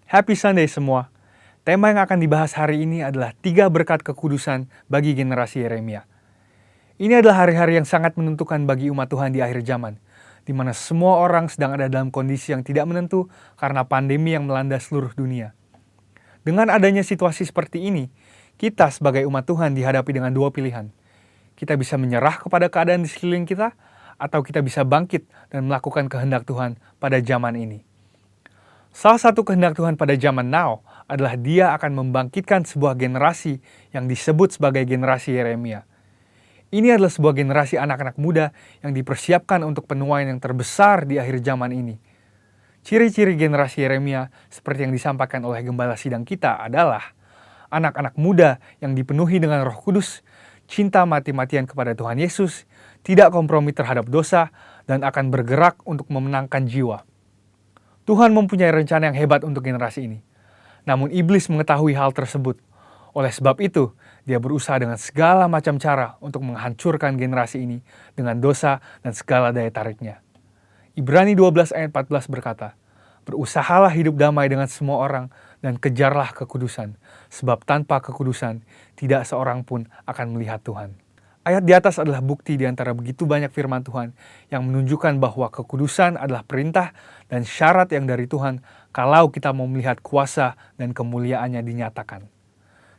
Happy Sunday semua. Tema yang akan dibahas hari ini adalah 3 berkat kekudusan bagi generasi Yeremia. Ini adalah hari-hari yang sangat menentukan bagi umat Tuhan di akhir zaman, di mana semua orang sedang ada dalam kondisi yang tidak menentu karena pandemi yang melanda seluruh dunia. Dengan adanya situasi seperti ini, kita sebagai umat Tuhan dihadapi dengan 2 pilihan. Kita bisa menyerah kepada keadaan di sekeliling kita, atau kita bisa bangkit dan melakukan kehendak Tuhan pada zaman ini. Salah satu kehendak Tuhan pada zaman now adalah Dia akan membangkitkan sebuah generasi yang disebut sebagai generasi Yeremia. Ini adalah sebuah generasi anak-anak muda yang dipersiapkan untuk penuaian yang terbesar di akhir zaman ini. Ciri-ciri generasi Yeremia seperti yang disampaikan oleh gembala sidang kita adalah anak-anak muda yang dipenuhi dengan Roh Kudus, cinta mati-matian kepada Tuhan Yesus, tidak kompromi terhadap dosa, dan akan bergerak untuk memenangkan jiwa. Tuhan mempunyai rencana yang hebat untuk generasi ini. Namun iblis mengetahui hal tersebut. Oleh sebab itu, dia berusaha dengan segala macam cara untuk menghancurkan generasi ini dengan dosa dan segala daya tariknya. Ibrani 12 ayat 14 berkata, "Berusahalah hidup damai dengan semua orang dan kejarlah kekudusan, sebab tanpa kekudusan tidak seorang pun akan melihat Tuhan." Ayat di atas adalah bukti di antara begitu banyak firman Tuhan yang menunjukkan bahwa kekudusan adalah perintah dan syarat yang dari Tuhan kalau kita mau melihat kuasa dan kemuliaannya dinyatakan.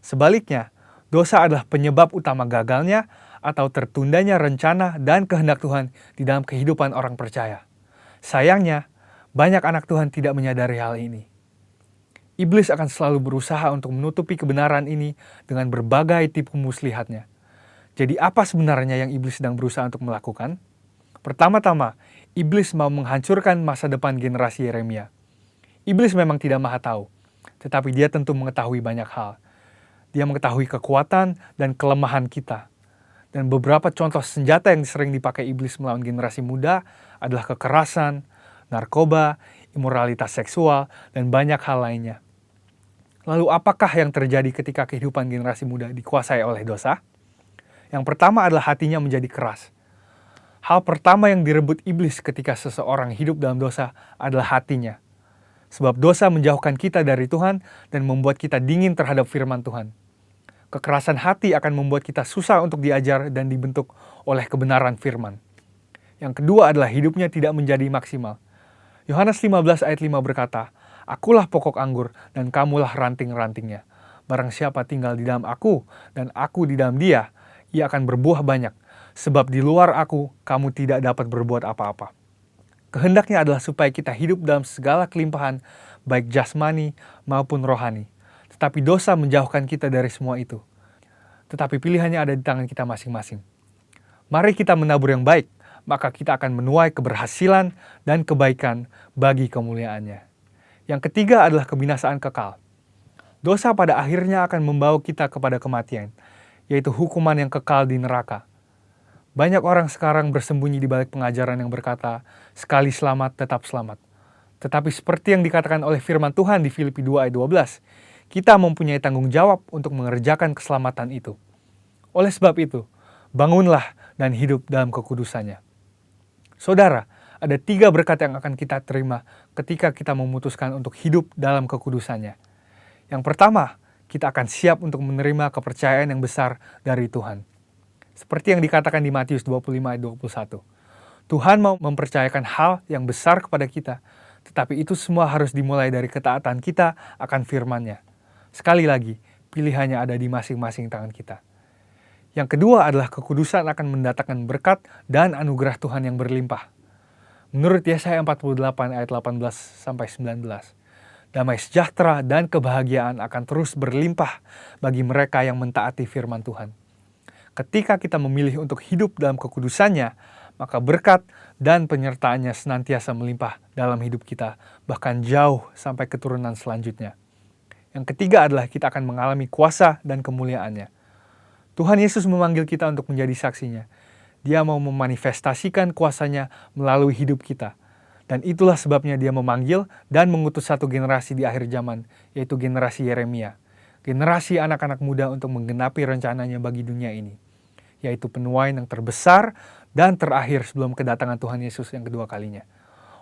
Sebaliknya, dosa adalah penyebab utama gagalnya atau tertundanya rencana dan kehendak Tuhan di dalam kehidupan orang percaya. Sayangnya, banyak anak Tuhan tidak menyadari hal ini. Iblis akan selalu berusaha untuk menutupi kebenaran ini dengan berbagai tipu muslihatnya. Jadi apa sebenarnya yang iblis sedang berusaha untuk melakukan? Pertama-tama, iblis mau menghancurkan masa depan generasi Yeremia. Iblis memang tidak maha tahu, tetapi dia tentu mengetahui banyak hal. Dia mengetahui kekuatan dan kelemahan kita. Dan beberapa contoh senjata yang sering dipakai iblis melawan generasi muda adalah kekerasan, narkoba, imoralitas seksual, dan banyak hal lainnya. Lalu apakah yang terjadi ketika kehidupan generasi muda dikuasai oleh dosa? Yang pertama adalah hatinya menjadi keras. Hal pertama yang direbut iblis ketika seseorang hidup dalam dosa adalah hatinya. Sebab dosa menjauhkan kita dari Tuhan dan membuat kita dingin terhadap firman Tuhan. Kekerasan hati akan membuat kita susah untuk diajar dan dibentuk oleh kebenaran firman. Yang kedua adalah hidupnya tidak menjadi maksimal. Yohanes 15 ayat 5 berkata, "Akulah pokok anggur dan kamulah ranting-rantingnya. Barang siapa tinggal di dalam aku dan aku di dalam dia, ia akan berbuah banyak, sebab di luar aku, kamu tidak dapat berbuat apa-apa." Kehendaknya adalah supaya kita hidup dalam segala kelimpahan, baik jasmani maupun rohani. Tetapi dosa menjauhkan kita dari semua itu. Tetapi pilihannya ada di tangan kita masing-masing. Mari kita menabur yang baik, maka kita akan menuai keberhasilan dan kebaikan bagi kemuliaannya. Yang ketiga adalah kebinasaan kekal. Dosa pada akhirnya akan membawa kita kepada kematian, yaitu hukuman yang kekal di neraka. Banyak orang sekarang bersembunyi di balik pengajaran yang berkata, sekali selamat tetap selamat. Tetapi seperti yang dikatakan oleh firman Tuhan di Filipi 2 ayat 12, kita mempunyai tanggung jawab untuk mengerjakan keselamatan itu. Oleh sebab itu, bangunlah dan hidup dalam kekudusannya. Saudara, ada 3 berkat yang akan kita terima ketika kita memutuskan untuk hidup dalam kekudusannya. Yang pertama, kita akan siap untuk menerima kepercayaan yang besar dari Tuhan. Seperti yang dikatakan di Matius 25 ayat 21. Tuhan mau mempercayakan hal yang besar kepada kita, tetapi itu semua harus dimulai dari ketaatan kita akan firman-Nya. Sekali lagi, pilihannya ada di masing-masing tangan kita. Yang kedua adalah kekudusan akan mendatangkan berkat dan anugerah Tuhan yang berlimpah. Menurut Yesaya 48 ayat 18-19, damai sejahtera dan kebahagiaan akan terus berlimpah bagi mereka yang mentaati firman Tuhan. Ketika kita memilih untuk hidup dalam kekudusannya, maka berkat dan penyertaannya senantiasa melimpah dalam hidup kita, bahkan jauh sampai keturunan selanjutnya. Yang ketiga adalah kita akan mengalami kuasa dan kemuliaannya. Tuhan Yesus memanggil kita untuk menjadi saksinya. Dia mau memanifestasikan kuasanya melalui hidup kita. Dan itulah sebabnya dia memanggil dan mengutus satu generasi di akhir zaman, yaitu generasi Yeremia. Generasi anak-anak muda untuk menggenapi rencananya bagi dunia ini, yaitu penuaian yang terbesar dan terakhir sebelum kedatangan Tuhan Yesus yang kedua kalinya.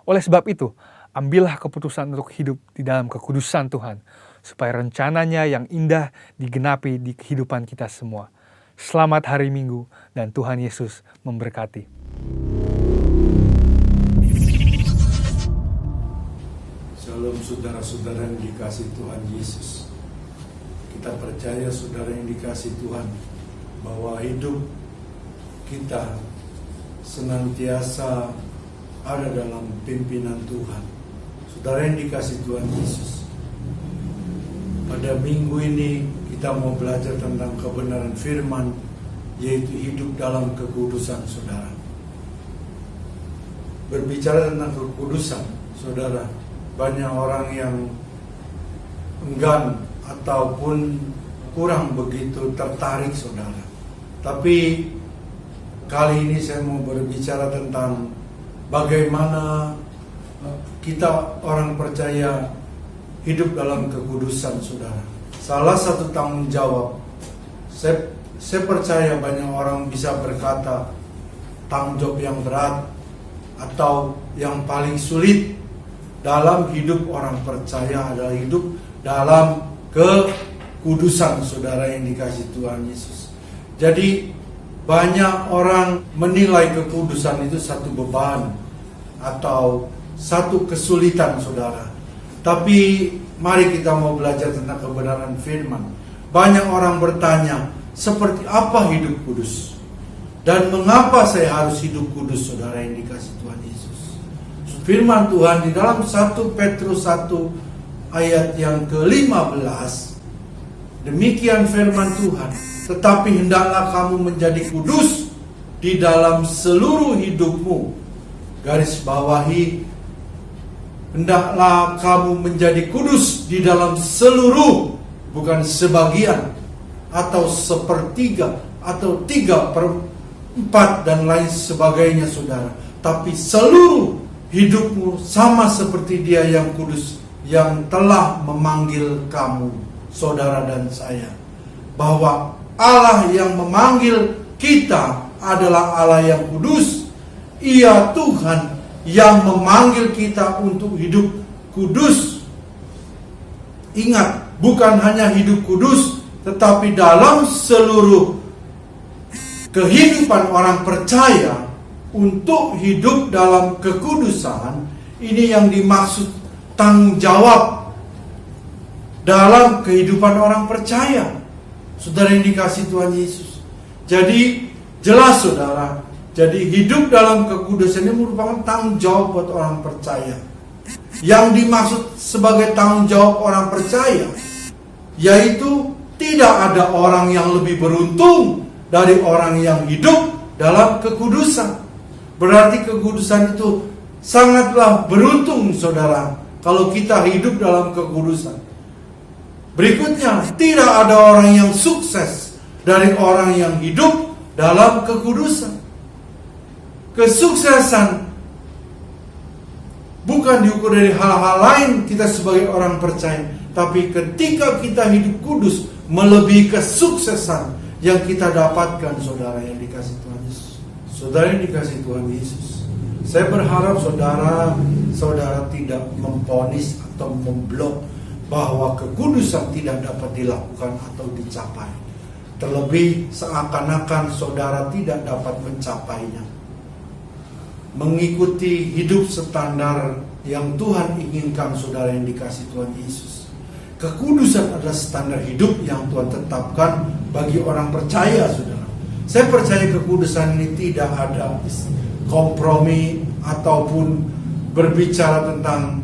Oleh sebab itu, Ambillah keputusan untuk hidup di dalam kekudusan Tuhan, supaya rencananya yang indah digenapi di kehidupan kita semua. Selamat hari Minggu, dan Tuhan Yesus memberkati. Shalom saudara-saudara yang dikasih Tuhan Yesus. Kita percaya saudara yang dikasih Tuhan, bahwa hidup kita senantiasa ada dalam pimpinan Tuhan. Saudara yang dikasih Tuhan Yesus, pada minggu ini kita mau belajar tentang kebenaran firman, yaitu hidup dalam kekudusan saudara. Berbicara tentang kekudusan, saudara, banyak orang yang enggan ataupun kurang begitu tertarik saudara. Tapi kali ini saya mau berbicara tentang bagaimana kita orang percaya hidup dalam kekudusan saudara. Salah satu tanggung jawab, saya percaya banyak orang bisa berkata tanggung jawab yang berat atau yang paling sulit dalam hidup orang percaya adalah hidup dalam kekudusan saudara yang dikasih Tuhan Yesus. Jadi banyak orang menilai kekudusan itu satu beban atau satu kesulitan saudara. Tapi mari kita mau belajar tentang kebenaran firman. Banyak orang bertanya, seperti apa hidup kudus? Dan mengapa saya harus hidup kudus saudara yang dikasih Tuhan Yesus? Firman Tuhan di dalam 1 Petrus 1 ayat yang ke-15. Demikian firman Tuhan, tetapi hendaklah kamu menjadi kudus di dalam seluruh hidupmu. Garis bawahi, hendaklah kamu menjadi kudus di dalam seluruh, bukan sebagian atau sepertiga atau 3/4 dan lain sebagainya saudara. Tapi seluruh hidupmu sama seperti Dia yang kudus, yang telah memanggil kamu, saudara dan saya. Bahwa Allah yang memanggil kita adalah Allah yang kudus. Ia Tuhan yang memanggil kita untuk hidup kudus. Ingat, bukan hanya hidup kudus, tetapi dalam seluruh kehidupan orang percaya untuk hidup dalam kekudusan. Ini yang dimaksud tanggung jawab dalam kehidupan orang percaya, saudara yang dikasih Tuhan Yesus. Jadi jelas saudara, jadi hidup dalam kekudusan ini merupakan tanggung jawab buat orang percaya. Yang dimaksud sebagai tanggung jawab orang percaya, yaitu tidak ada orang yang lebih beruntung dari orang yang hidup dalam kekudusan. Berarti kekudusan itu sangatlah beruntung saudara, kalau kita hidup dalam kekudusan. Berikutnya, tidak ada orang yang sukses dari orang yang hidup dalam kekudusan. Kesuksesan bukan diukur dari hal-hal lain kita sebagai orang percaya, tapi ketika kita hidup kudus melebihi kesuksesan yang kita dapatkan saudara yang dikasih Tuhan Yesus. Saudara yang dikasih Tuhan Yesus, saya berharap saudara tidak memvonis atau memblok bahwa kekudusan tidak dapat dilakukan atau dicapai. Terlebih seakan-akan saudara tidak dapat mencapainya. Mengikuti hidup standar yang Tuhan inginkan saudara yang dikasih Tuhan Yesus. Kekudusan adalah standar hidup yang Tuhan tetapkan bagi orang percaya saudara. Saya percaya kekudusan ini tidak ada kompromi ataupun berbicara tentang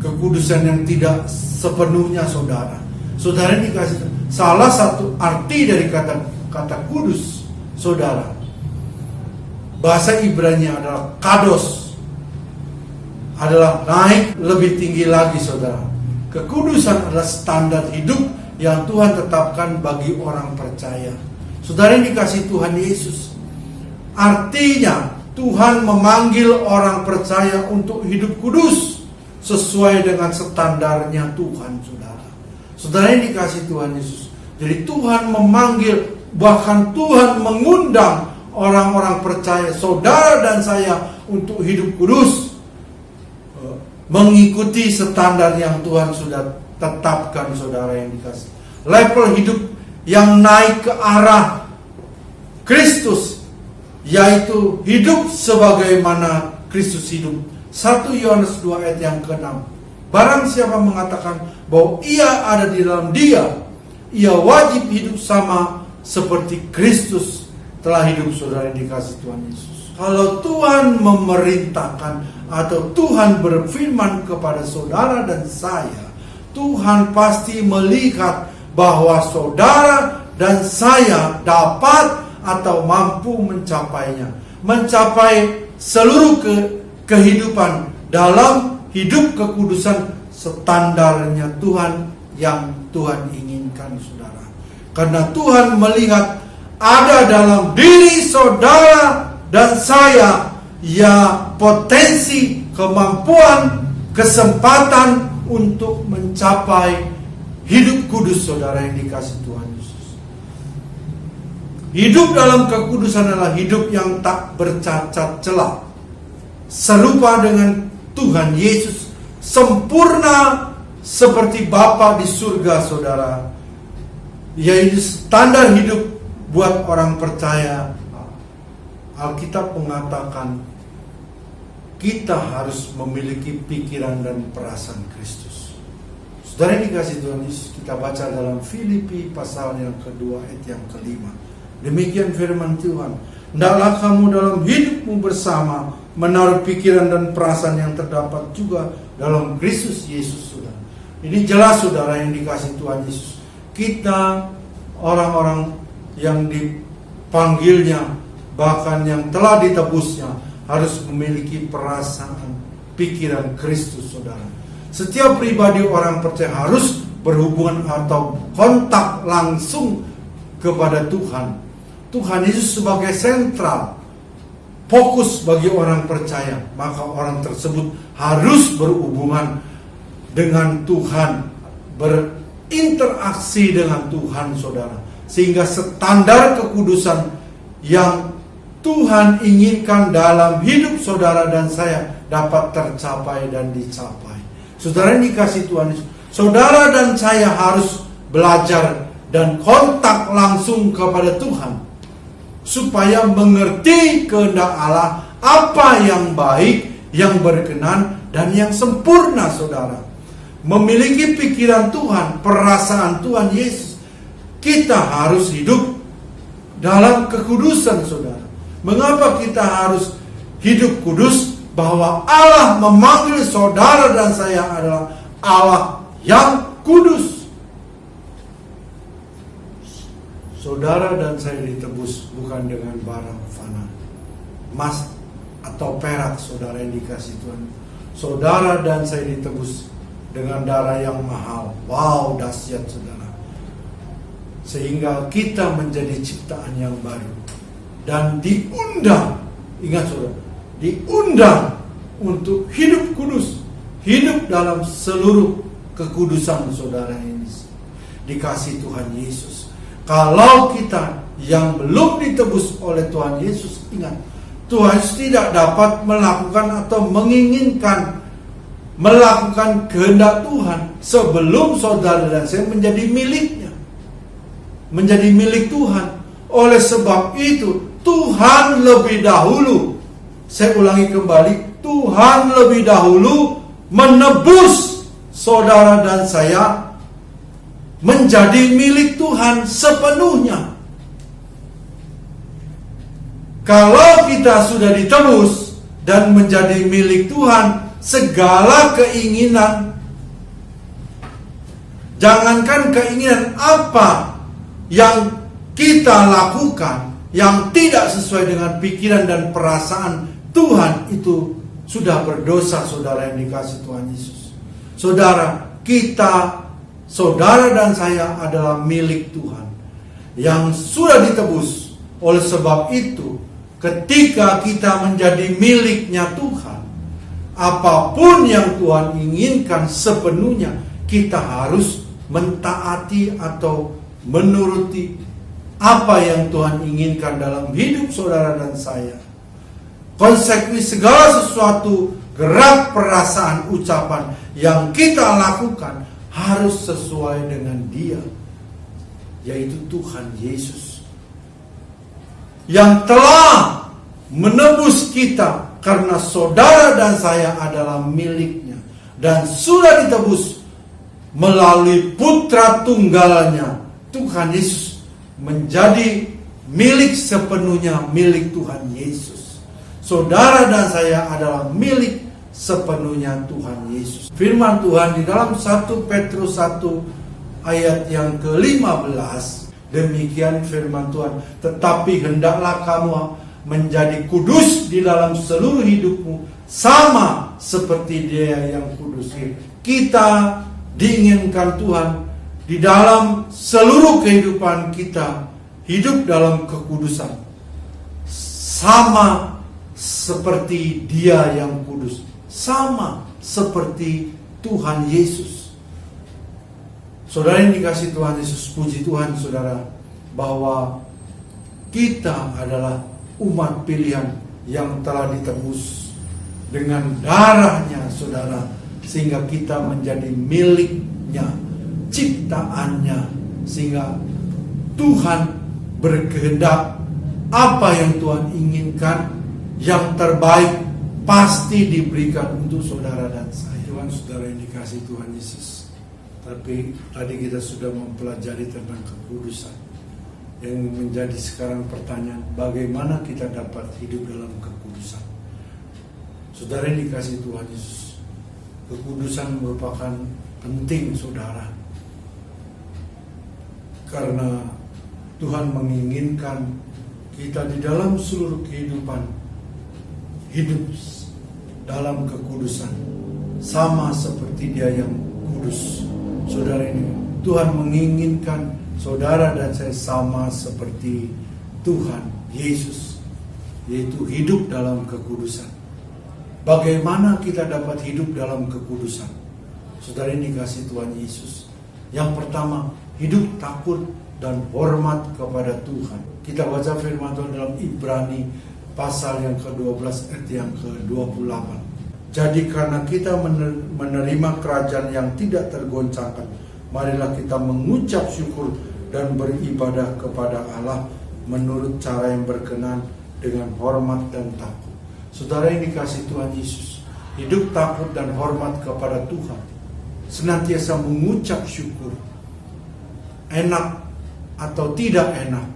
kekudusan yang tidak sepenuhnya saudara. Saudara ini dikasih salah satu arti dari kata kudus saudara. Bahasa Ibrani adalah kados, adalah naik lebih tinggi lagi saudara. Kekudusan adalah standar hidup yang Tuhan tetapkan bagi orang percaya. Saudara yang dikasih Tuhan Yesus, artinya Tuhan memanggil orang percaya untuk hidup kudus sesuai dengan standarnya Tuhan saudara. Saudara yang dikasih Tuhan Yesus, jadi Tuhan memanggil, bahkan Tuhan mengundang orang-orang percaya, saudara dan saya, untuk hidup kudus. mengikuti standar yang Tuhan sudah tetapkan, saudara yang dikasih. Level hidup yang naik ke arah Kristus, yaitu hidup sebagaimana Kristus hidup. 1 Yohanes 2 ayat yang ke-6. Barang siapa mengatakan bahwa ia ada di dalam Dia, ia wajib hidup sama seperti Kristus telah hidup, saudara yang dikasih Tuhan Yesus. Kalau Tuhan memerintahkan atau Tuhan berfirman kepada saudara dan saya, Tuhan pasti melihat bahwa saudara dan saya dapat atau mampu mencapainya. Mencapai seluruh kehidupan dalam hidup kekudusan standarnya Tuhan yang Tuhan inginkan, saudara. Karena Tuhan melihat ada dalam diri saudara dan saya ya potensi, kemampuan, kesempatan untuk mencapai hidup kudus, saudara yang dikasih Tuhan Yesus. Hidup dalam kekudusan adalah hidup yang tak bercacat celah, serupa dengan Tuhan Yesus, sempurna seperti Bapa di surga, saudara. Yaitu standar hidup buat orang percaya. Alkitab mengatakan kita harus memiliki pikiran dan perasaan Kristus. Saudara yang dikasih Tuhan Yesus, kita baca dalam Filipi pasal yang kedua ayat yang kelima. Demikian firman Tuhan, hendaklah kamu dalam hidupmu bersama menaruh pikiran dan perasaan yang terdapat juga dalam Kristus Yesus, saudara. Ini jelas, saudara yang dikasih Tuhan Yesus. Kita orang-orang yang dipanggilnya, bahkan yang telah ditebusnya, harus memiliki perasaan, pikiran Kristus, saudara. Setiap pribadi orang percaya harus berhubungan atau kontak langsung kepada Tuhan. Tuhan Yesus sebagai sentral, fokus bagi orang percaya. Maka orang tersebut harus berhubungan dengan Tuhan, berinteraksi dengan Tuhan, saudara. Sehingga standar kekudusan yang Tuhan inginkan dalam hidup saudara dan saya dapat tercapai dan dicapai. Saudara yang dikasih Tuhan Yesus, saudara dan saya harus belajar dan kontak langsung kepada Tuhan, supaya mengerti kehendak Allah, apa yang baik, yang berkenan, dan yang sempurna, saudara. Memiliki pikiran Tuhan, perasaan Tuhan Yesus, kita harus hidup dalam kekudusan, saudara. Mengapa kita harus hidup kudus? Bahwa Allah memanggil saudara dan saya adalah Allah yang kudus. Saudara dan saya ditebus bukan dengan barang fana, emas atau perak, saudara yang dikasih Tuhan. Saudara dan saya ditebus dengan darah yang mahal. Wow, dahsyat, saudara. Sehingga kita menjadi ciptaan yang baru. Dan diundang, ingat saudara, diundang untuk hidup kudus. Hidup dalam seluruh kekudusan, saudara ini dikasih Tuhan Yesus. Kalau kita yang belum ditebus oleh Tuhan Yesus, ingat, Tuhan Yesus tidak dapat melakukan atau menginginkan melakukan kehendak Tuhan sebelum saudara dan saya menjadi miliknya, menjadi milik Tuhan. Oleh sebab itu Tuhan lebih dahulu, saya ulangi kembali, Tuhan lebih dahulu menebus saudara dan saya menjadi milik Tuhan sepenuhnya. Kalau kita sudah ditebus dan menjadi milik Tuhan, segala keinginan, jangankan keinginan apa yang kita lakukan yang tidak sesuai dengan pikiran dan perasaan Tuhan, itu sudah berdosa, saudara yang dikasih Tuhan Yesus. Saudara, kita, saudara dan saya adalah milik Tuhan yang sudah ditebus. Oleh sebab itu, ketika kita menjadi miliknya Tuhan, apapun yang Tuhan inginkan sepenuhnya, kita harus mentaati atau menuruti apa yang Tuhan inginkan dalam hidup saudara dan saya. Konsekuensi segala sesuatu gerak perasaan ucapan yang kita lakukan harus sesuai dengan Dia, yaitu Tuhan Yesus yang telah menebus kita, karena saudara dan saya adalah miliknya dan sudah ditebus melalui putra tunggalnya. Tuhan Yesus menjadi milik sepenuhnya milik Tuhan Yesus. Saudara dan saya adalah milik sepenuhnya Tuhan Yesus. Firman Tuhan di dalam 1 Petrus 1 ayat yang ke-15, demikian firman Tuhan, tetapi hendaklah kamu menjadi kudus di dalam seluruh hidupmu, sama seperti Dia yang kudus. Kita diinginkan Tuhan di dalam seluruh kehidupan kita hidup dalam kekudusan, sama seperti Dia yang kudus, sama seperti Tuhan Yesus. Saudara yang dikasih Tuhan Yesus, puji Tuhan saudara, bahwa kita adalah umat pilihan yang telah ditebus dengan darahnya saudara, sehingga kita menjadi miliknya, ciptaannya, sehingga Tuhan berkehendak apa yang Tuhan inginkan, yang terbaik pasti diberikan untuk saudara dan saya. Tuhan saudara yang dikasih Tuhan Yesus, tapi tadi kita sudah mempelajari tentang kekudusan. Yang menjadi sekarang pertanyaan, bagaimana kita dapat hidup dalam kekudusan? Saudara yang dikasih Tuhan Yesus, kekudusan merupakan penting saudara, karena Tuhan menginginkan kita di dalam seluruh kehidupan hidup dalam kekudusan, sama seperti Dia yang kudus. Saudara ini, Tuhan menginginkan saudara dan saya sama seperti Tuhan Yesus, yaitu hidup dalam kekudusan. Bagaimana kita dapat hidup dalam kekudusan? Saudara ini dikasih Tuhan Yesus. Yang pertama, hidup takut dan hormat kepada Tuhan. Kita baca firman Tuhan dalam Ibrani pasal yang ke-12 ayat yang ke-28. Jadi karena kita menerima kerajaan yang tidak tergoncangkan, marilah kita mengucap syukur dan beribadah kepada Allah menurut cara yang berkenan dengan hormat dan takut. Saudara yang dikasih Tuhan Yesus, hidup takut dan hormat kepada Tuhan, senantiasa mengucap syukur. Enak atau tidak enak,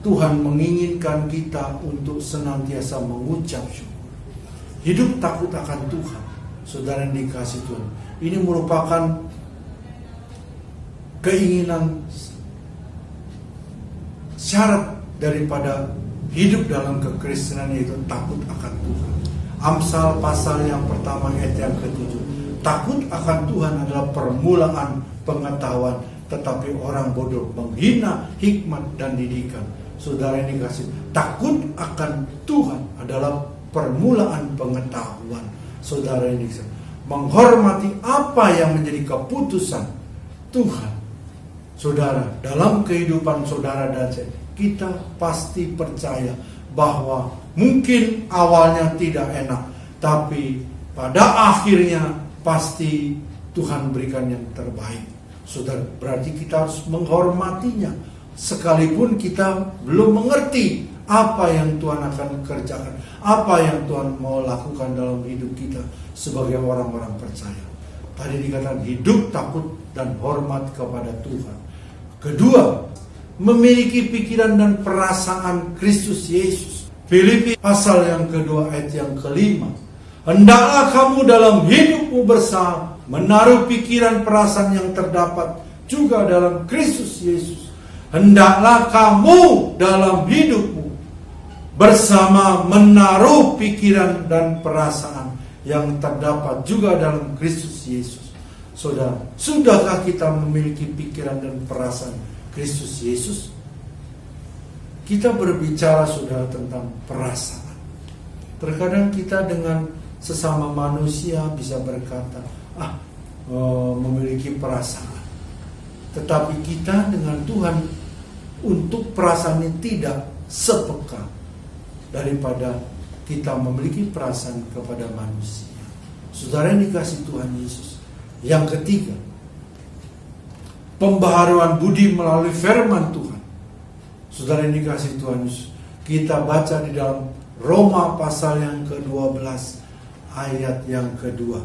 Tuhan menginginkan kita untuk senantiasa mengucap syukur. Hidup takut akan Tuhan, saudara yang dikasih Tuhan, ini merupakan keinginan syarat daripada hidup dalam kekristenan, yaitu takut akan Tuhan. Amsal pasal yang pertama ayat yang ke-7, takut akan Tuhan adalah permulaan pengetahuan, tetapi orang bodoh menghina hikmat dan didikan. Saudara yang dikasih, takut akan Tuhan adalah permulaan pengetahuan. Saudara yang dikasih, menghormati apa yang menjadi keputusan Tuhan. Saudara, dalam kehidupan saudara dan saya, kita pasti percaya bahwa mungkin awalnya tidak enak, tapi pada akhirnya pasti Tuhan berikan yang terbaik. Saudara, berarti kita harus menghormatinya, sekalipun kita belum mengerti apa yang Tuhan akan kerjakan, apa yang Tuhan mau lakukan dalam hidup kita sebagai orang-orang percaya. Tadi dikatakan hidup takut dan hormat kepada Tuhan. Kedua, memiliki pikiran dan perasaan Kristus Yesus. Filipi pasal yang kedua ayat yang ke-5. Hendaklah kamu dalam hidupmu bersama menaruh pikiran perasaan yang terdapat juga dalam Kristus Yesus. Hendaklah kamu dalam hidupmu bersama menaruh pikiran dan perasaan yang terdapat juga dalam Kristus Yesus. Saudara, sudahkah kita memiliki pikiran dan perasaan Kristus Yesus? Kita berbicara saudara tentang perasaan. Terkadang kita dengan sesama manusia bisa berkata, memiliki perasaan. Tetapi kita dengan Tuhan untuk perasaan ini tidak sepeka daripada kita memiliki perasaan kepada manusia. Saudara yang dikasih Tuhan Yesus. Yang ketiga, pembaharuan budi melalui firman Tuhan. Saudara yang dikasih Tuhan Yesus, kita baca di dalam Roma pasal yang ke-12 ayat yang kedua.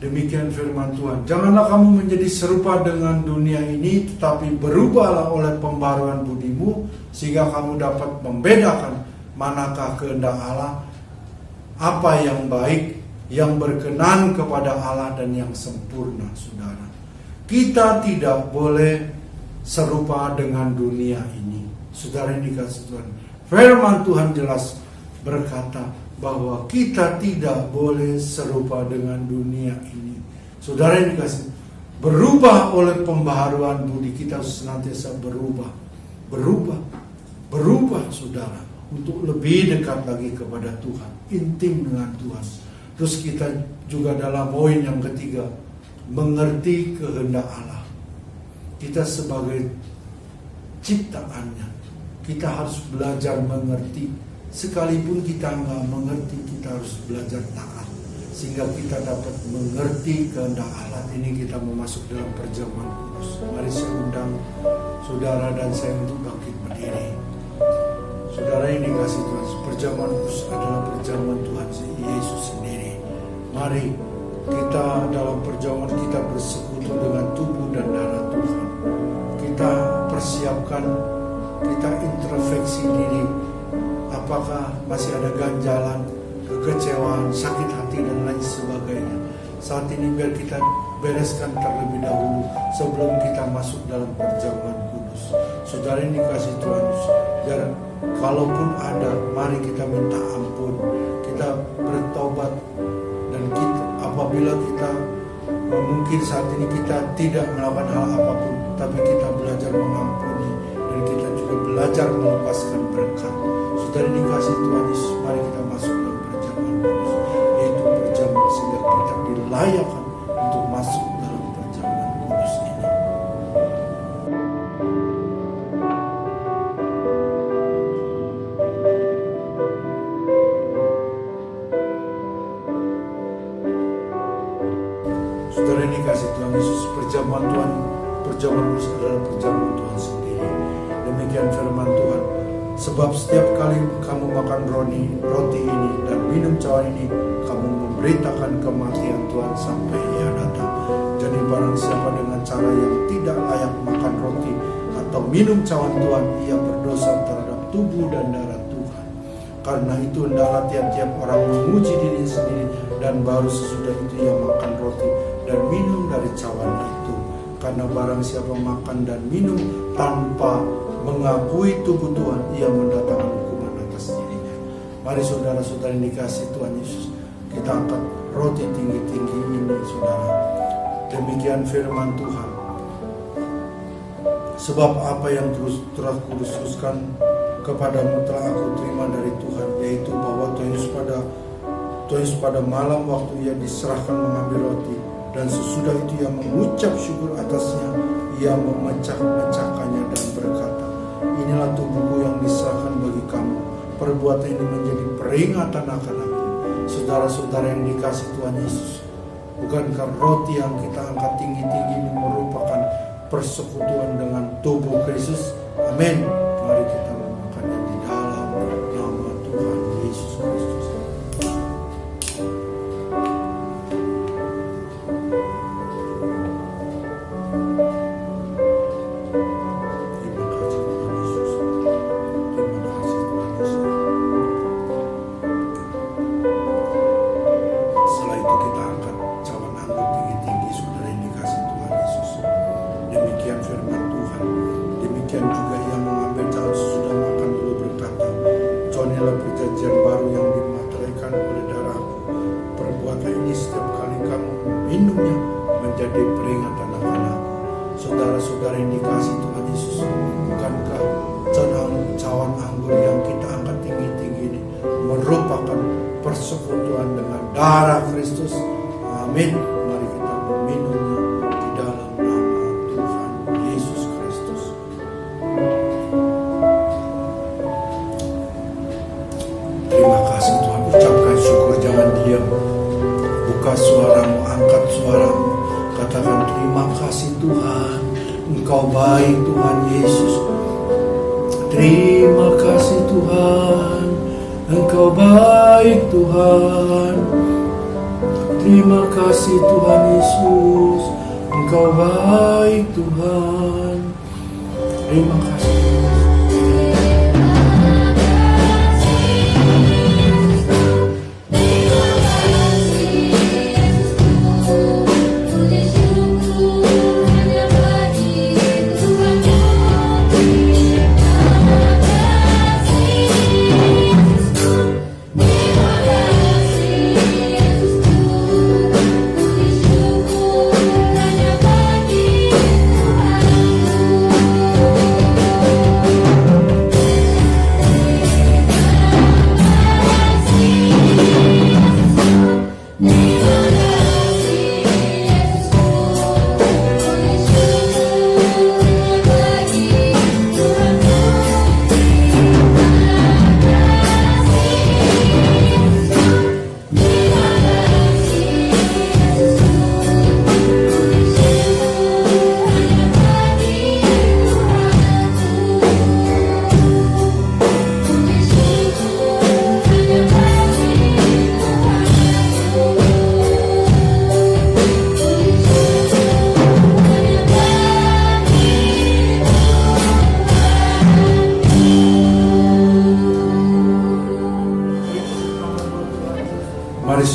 Demikian firman Tuhan. Janganlah kamu menjadi serupa dengan dunia ini, tetapi berubahlah oleh pembaharuan budimu, sehingga kamu dapat membedakan manakah kehendak Allah, apa yang baik, yang berkenan kepada Allah dan yang sempurna. Saudara, kita tidak boleh serupa dengan dunia ini. Saudara yang dikasih Tuhan, firman Tuhan jelas berkata bahwa kita tidak boleh serupa dengan dunia ini. Saudara yang dikasih, berubah oleh pembaharuan budi, kita senantiasa berubah, saudara, untuk lebih dekat lagi kepada Tuhan, intim dengan Tuhan. Terus kita juga dalam poin yang ketiga, mengerti kehendak Allah. Kita sebagai ciptaannya, kita harus belajar mengerti. Sekalipun kita nggak mengerti, kita harus belajar taat, sehingga kita dapat mengerti kehendak Allah. Ini kita memasuk dalam perjamuan kudus. Mari saya undang saudara dan saya untuk bangkit berdiri. Saudara yang dikasih Tuhan, perjamuan kudus adalah perjamuan Tuhan Yesus sendiri. Mari kita dalam perjamuan kita bersekutu dengan tubuh dan darah Tuhan. Kita persiapkan, kita introspeksi diri. Apakah masih ada ganjalan, kekecewaan, sakit hati dan lain sebagainya. Saat ini biar kita bereskan terlebih dahulu sebelum kita masuk dalam perjamuan kudus. Saudara yang dikasih Tuhan, biar kalaupun ada, mari kita minta ampun, kita bertobat, dan kita apabila kita mungkin saat ini kita tidak melakukan hal apapun, tapi kita belajar mengampuni dan kita juga belajar melepaskan berkat. Saudara dikasih Tuhan Yesus, mari kita masuk dalam perjamuan kudus, yaitu perjamuan sehingga kita dilayakkan untuk masuk dalam perjamuan kudus ini. Saudara yang dikasih Tuhan Yesus, perjamuan kudus adalah perjamuan Tuhan sendiri. Demikian firman Tuhan. Sebab setiap kali kamu makan roti ini dan minum cawan ini, kamu memberitakan kematian Tuhan sampai Ia datang. Jadi barang siapa dengan cara yang tidak layak makan roti atau minum cawan Tuhan, ia berdosa terhadap tubuh dan darah Tuhan. Karena itu hendaklah tiap-tiap orang memuji diri sendiri, dan baru sesudah itu ia makan roti dan minum dari cawan itu. Karena barang siapa makan dan minum tanpa mengakui tubuh Tuhan, ia mendatangkan hukuman atas dirinya. Mari saudara-saudara yang dikasih Tuhan Yesus, kita angkat roti tinggi-tinggi ini, saudara. Demikian firman Tuhan. Sebab apa yang telah kuduskan kepadamu telah aku terima dari Tuhan, yaitu bahwa Tuhan Yesus pada malam waktu ia diserahkan mengambil roti, dan sesudah itu ia mengucap syukur atasnya, ia memecah-mecahkannya dan berkata, inilah tubuhku yang diserahkan bagi kamu. Perbuatan ini menjadi peringatan akan aku. Saudara-saudara yang dikasih Tuhan Yesus, bukankah roti yang kita angkat tinggi-tinggi ini merupakan persekutuan dengan tubuh Kristus? Amin. Mari kita memakannya di dalam nama Tuhan Yesus Kristus. Saudara-saudara yang dikasih Tuhan Yesus, bukankah cawan anggur yang kita angkat tinggi-tinggi ini merupakan persekutuan dengan darah Kristus? Amin. Mari kita meminumnya di dalam nama Tuhan Yesus Kristus. Terima buka suaramu, angkat suaramu, katakan terima kasih Tuhan, Engkau baik Tuhan Yesus. Terima kasih Tuhan, Engkau baik Tuhan. Terima kasih Tuhan Yesus, Engkau baik Tuhan. Terima kasih. Mari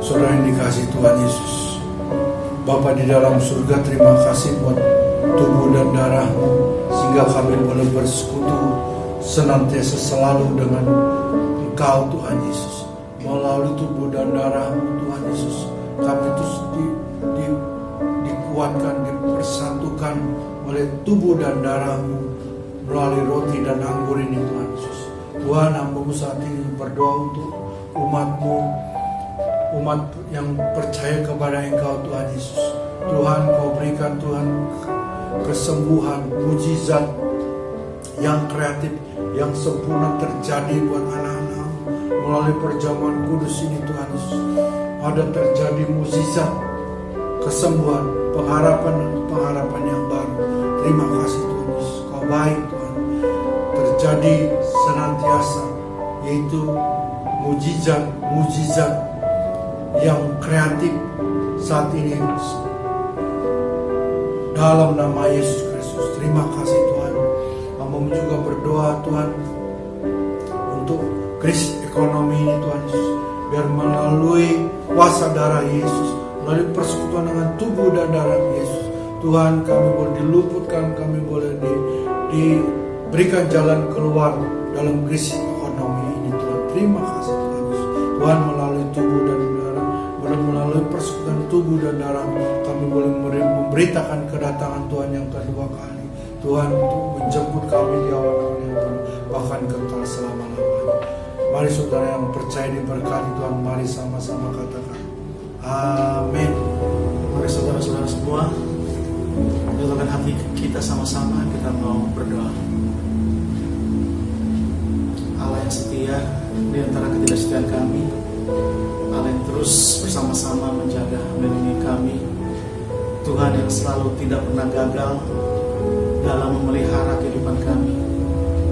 saudara yang dikasihi Tuhan Yesus, Bapa di dalam surga, terima kasih buat tubuh dan darah-Mu, sehingga kami boleh bersekutu senantiasa selalu dengan Engkau Tuhan Yesus. Melalui tubuh dan darah-Mu Tuhan Yesus, kami terus dikuatkan, dipersatukan oleh tubuh dan darah-Mu melalui roti dan anggur ini Tuhan Yesus. Tuhan, hamba-Mu saat ini berdoa untuk umat-Mu, umat yang percaya kepada Engkau Tuhan Yesus. Tuhan, Kau berikan Tuhan kesembuhan, mujizat yang kreatif, yang sempurna terjadi buat anak-anak melalui perjamuan kudus ini Tuhan Yesus. Ada terjadi mujizat, kesembuhan, pengharapan yang baru. Terima kasih Tuhan Yesus, Kau baik Tuhan. Terjadi senantiasa, yaitu mujizat yang kreatif saat ini dalam nama Yesus Kristus. Terima kasih Tuhan. Kami juga berdoa Tuhan untuk krisis ekonomi ini Tuhan Yesus, biar melalui kuasa darah Yesus, melalui persekutuan dengan tubuh dan darah Yesus, Tuhan, kami boleh diluputkan, kami boleh diberikan jalan keluar dalam krisis ekonomi ini Tuhan. Terima kasih Tuhan Yesus. Tuhan, melalui tubuh dan darah, melalui persekutuan tubuh dan darah, kami boleh memberitakan kedatangan Tuhan yang kedua kali. Tuhan, untuk menjemput kami di awan-awan yang penuh, bahkan kekal selama-lamanya. Mari saudara yang percaya diberkati Tuhan, mari sama-sama katakan amin. Mari saudara-saudara semua, dalam hati kita sama-sama kita mau berdoa. Allah yang setia di antara ketidaksetiaan kami, Allah yang terus bersama-sama menjaga melindungi kami, Tuhan yang selalu tidak pernah gagal dalam memelihara kehidupan kami.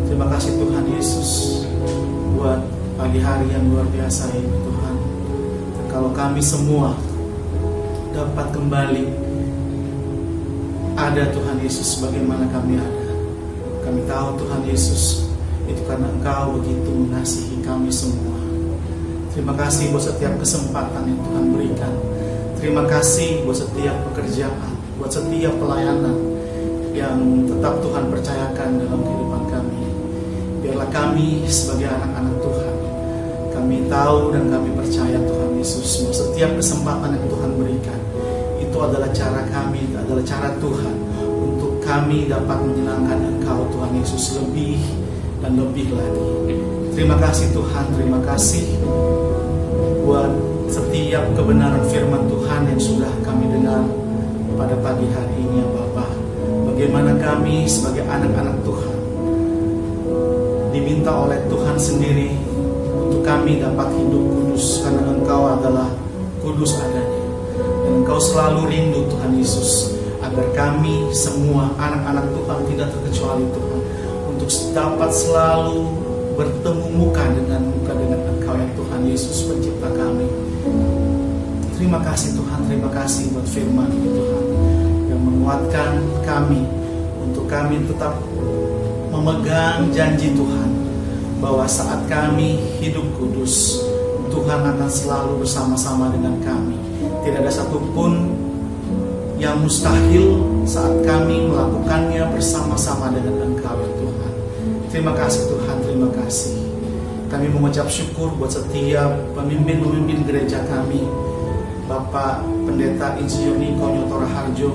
Terima kasih Tuhan Yesus buat pagi hari yang luar biasa ini Tuhan. Dan kalau kami semua dapat kembali ada Tuhan Yesus bagaimana kami ada, kami tahu Tuhan Yesus itu karena Engkau begitu mengasihi kami semua. Terima kasih buat setiap kesempatan yang Tuhan berikan. Terima kasih buat setiap pekerjaan, buat setiap pelayanan yang tetap Tuhan percayakan dalam kehidupan kami. Biarlah kami sebagai anak-anak Tuhan, kami tahu dan kami percaya Tuhan Yesus, bahwa setiap kesempatan yang Tuhan berikan itu adalah cara kami, itu adalah cara Tuhan untuk kami dapat menyenangkan Engkau Tuhan Yesus lebih dan lebih lagi. Terima kasih Tuhan, terima kasih buat setiap kebenaran firman Tuhan yang sudah kami dengar pada pagi hari ini ya Bapa. Bagaimana kami sebagai anak-anak Tuhan diminta oleh Tuhan sendiri untuk kami dapat hidup kudus, karena Engkau adalah kudus adanya. Dan Engkau selalu rindu Tuhan Yesus, agar kami semua anak-anak Tuhan tidak terkecuali Tuhan, untuk dapat selalu bertemu muka dengan Engkau ya Tuhan Yesus pencipta kami. Terima kasih Tuhan, terima kasih buat firman ini Tuhan, yang menguatkan kami untuk kami tetap memegang janji Tuhan, bahwa saat kami hidup kudus, Tuhan akan selalu bersama-sama dengan kami. Tidak ada satupun yang mustahil saat kami melakukannya bersama-sama dengan Engkau ya Tuhan. Terima kasih Tuhan, terima kasih. Kami mengucap syukur buat setiap pemimpin-pemimpin gereja kami, Bapak Pendeta Insinyur Niko Nyoto Raharjo,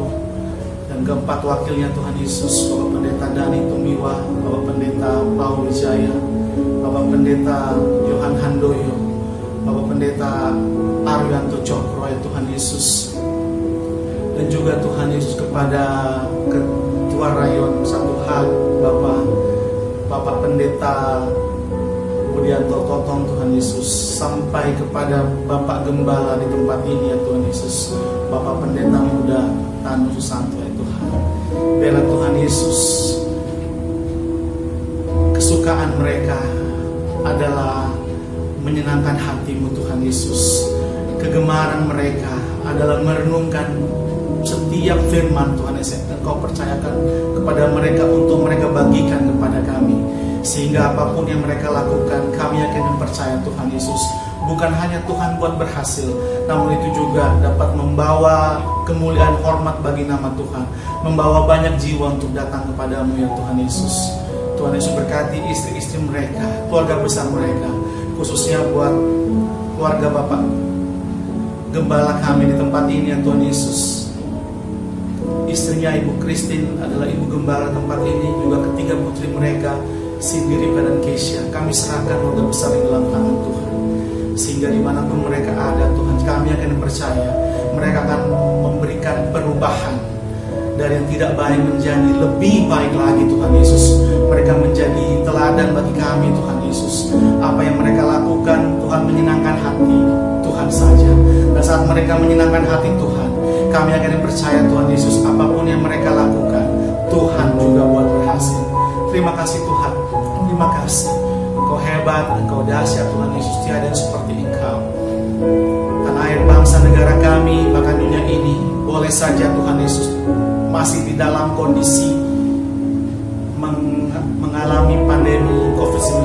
dan keempat wakilnya Tuhan Yesus, Bapak Pendeta Dani Tumiwa, Bapak Pendeta Paul Wijaya, Bapak Pendeta Johan Handoyo, Bapak Pendeta Arianto Cokro ya Tuhan Yesus. Dan juga Tuhan Yesus kepada Ketua Rayon Satu Hal Bapak Pendeta Budianto Totong Tuhan Yesus, sampai kepada Bapak Gembala di tempat ini ya Tuhan Yesus, Bapak Pendeta Muda Tanu Susanto ya Tuhan. Biarlah Tuhan Yesus, kesukaan mereka adalah menyenangkan hati-Mu Tuhan Yesus. Kegemaran mereka adalah merenungkan setiap firman Tuhan Yesus yang Kau percayakan kepada mereka untuk mereka bagikan kepada kami. Sehingga apapun yang mereka lakukan, kami akan percaya Tuhan Yesus, bukan hanya Tuhan buat berhasil, namun itu juga dapat membawa kemuliaan hormat bagi nama Tuhan, membawa banyak jiwa untuk datang kepadamu ya Tuhan Yesus. Tuhan Yesus berkati istri-istri mereka, keluarga besar mereka, khususnya buat keluarga Bapak Gembala kami di tempat ini ya Tuhan Yesus. Istrinya Ibu Christine adalah Ibu Gembala tempat ini, juga ketiga putri mereka, Cindy, Rika, dan Keisha. Kami serahkan keluarga besar di dalam tangan Tuhan, sehingga dimanapun mereka ada Tuhan, kami akan percaya mereka akan memberikan perubahan dari yang tidak baik menjadi lebih baik lagi Tuhan Yesus. Mereka menjadi teladan bagi kami Tuhan Yesus. Apa yang mereka lakukan Tuhan menyenangkan hati Tuhan saja. Dan saat mereka menyenangkan hati Tuhan, kami akan percaya Tuhan Yesus, apapun yang mereka lakukan Tuhan juga buat berhasil. Terima kasih Tuhan, terima kasih. Engkau hebat, Engkau dahsyat Tuhan Yesus, tiada yang seperti Engkau. Tanah air bangsa negara kami, bahkan dunia ini, boleh saja Tuhan Yesus masih di dalam kondisi mengalami pandemi COVID-19.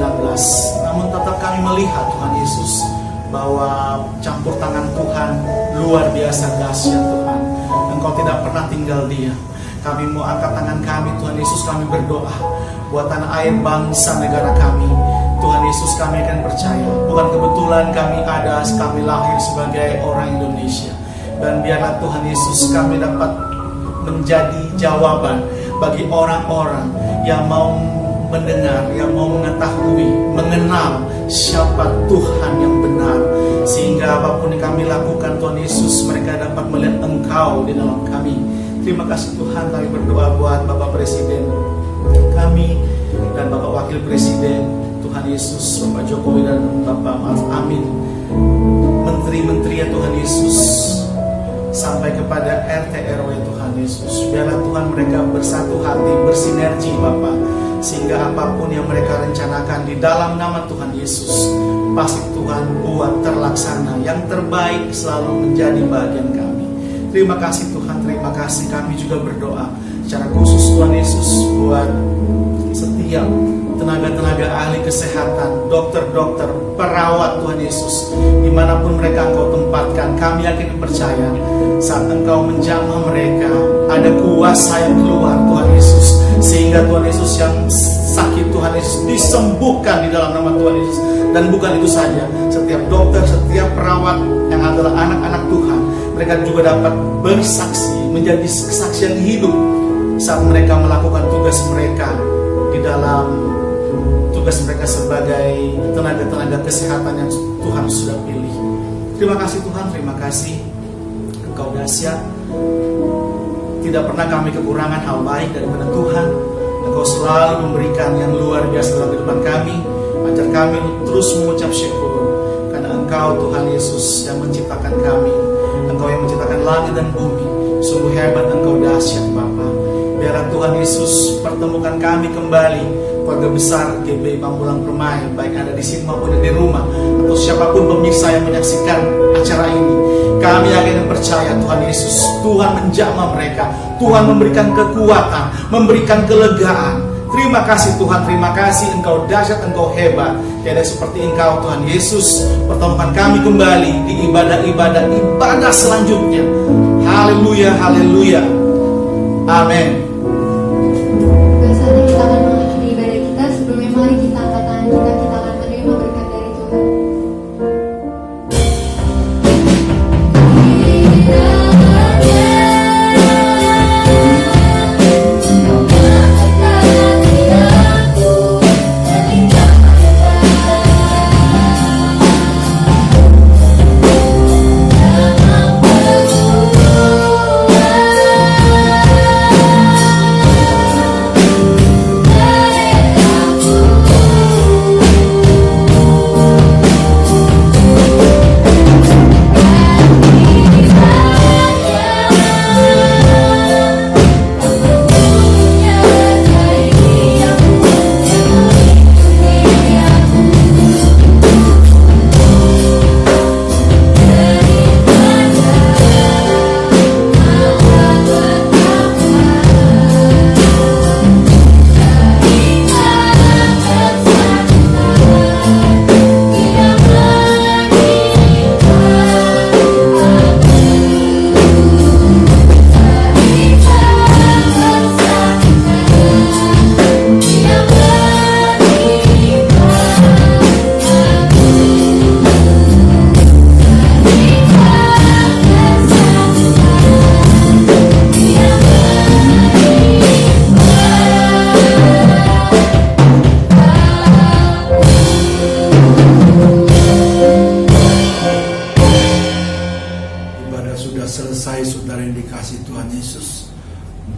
Namun tetap kami melihat Tuhan Yesus, bahwa campur tangan Tuhan luar biasa dahsyat Tuhan. Engkau tidak pernah tinggal diam. Kami mau angkat tangan kami Tuhan Yesus, kami berdoa buat tanah air bangsa negara kami. Tuhan Yesus, kami akan percaya, bukan kebetulan kami ada, kami lahir sebagai orang Indonesia. Dan biarlah Tuhan Yesus, kami dapat menjadi jawaban bagi orang-orang yang mau mendengar, yang mau mengetahui, mengenal siapa Tuhan yang benar. Sehingga apapun yang kami lakukan Tuhan Yesus, mereka dapat melihat Engkau di dalam kami. Terima kasih Tuhan, kami berdoa buat Bapak Presiden kami dan Bapak Wakil Presiden Tuhan Yesus, Bapak Jokowi dan Bapak Ma'ruf Amin, menteri-menteri ya Tuhan Yesus, sampai kepada RT RW Tuhan Yesus. Biarlah Tuhan mereka bersatu hati, bersinergi Bapak, sehingga apapun yang mereka rencanakan di dalam nama Tuhan Yesus, pasti Tuhan buat terlaksana. Yang terbaik selalu menjadi bagian kami. Terima kasih Tuhan, terima kasih. Kami juga berdoa secara khusus Tuhan Yesus buat setiap tenaga-tenaga ahli kesehatan, dokter-dokter, perawat Tuhan Yesus, dimanapun mereka Engkau tempatkan. Kami yakin percaya saat Engkau menjamah mereka, ada kuasa yang keluar Tuhan Yesus, sehingga Tuhan Yesus yang sakit Tuhan Yesus disembuhkan di dalam nama Tuhan Yesus. Dan bukan itu saja, setiap dokter, setiap perawat yang adalah anak-anak Tuhan, mereka juga dapat bersaksi, menjadi kesaksian hidup saat mereka melakukan tugas mereka di dalam tugas mereka sebagai tenaga-tenaga kesehatan yang Tuhan sudah pilih. Terima kasih Tuhan, terima kasih. Engkau dahsyat. Tidak pernah kami kekurangan hal baik daripada Tuhan. Engkau selalu memberikan yang luar biasa dalam kehidupan kami. Ajar kami terus mengucap syukur, karena Engkau Tuhan Yesus yang menciptakan kami. langit dan bumi. Sungguh hebat Engkau, dahsyat Bapa. Biarlah Tuhan Yesus pertemukan kami kembali, keluarga besar GBI Pamulang Permai, baik ada di sini maupun di rumah, atau siapapun pemirsa yang menyaksikan acara ini. Kami yakin dan percaya Tuhan Yesus, Tuhan menjamah mereka, Tuhan memberikan kekuatan, memberikan kelegaan. Terima kasih Tuhan, terima kasih Engkau dahsyat, Engkau hebat. Tiada seperti Engkau Tuhan Yesus. Pertemukan kami kembali di ibadah selanjutnya. Haleluya, haleluya. Amin. Saatnya kita akan mengakhiri ibadah kita. Sebelumnya mari kita angkat tangan kita akan menerima berkat dari Tuhan.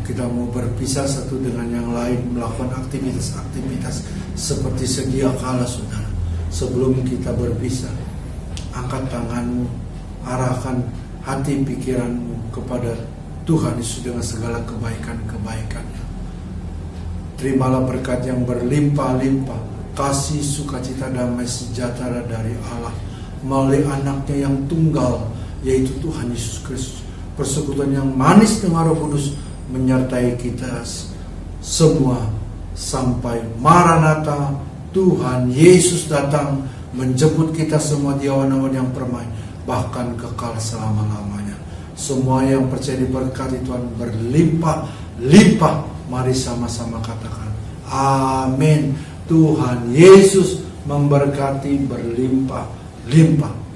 Kita mau berpisah satu dengan yang lain, melakukan aktivitas-aktivitas seperti sedia kala, saudara. Sebelum kita berpisah, angkat tanganmu, arahkan hati pikiranmu kepada Tuhan Yesus dengan segala kebaikan-kebaikannya. Terimalah berkat yang berlimpah-limpah, kasih, sukacita, damai, sejahtera dari Allah melalui anaknya yang tunggal, yaitu Tuhan Yesus Kristus. Persekutuan yang manis dengan Roh Kudus menyertai kita semua sampai Maranatha, Tuhan Yesus datang menjemput kita semua di awan-awan yang permai, bahkan kekal selama-lamanya. Semua yang percaya diberkati Tuhan berlimpah-limpah. Mari sama-sama katakan amin. Tuhan Yesus memberkati berlimpah-limpah.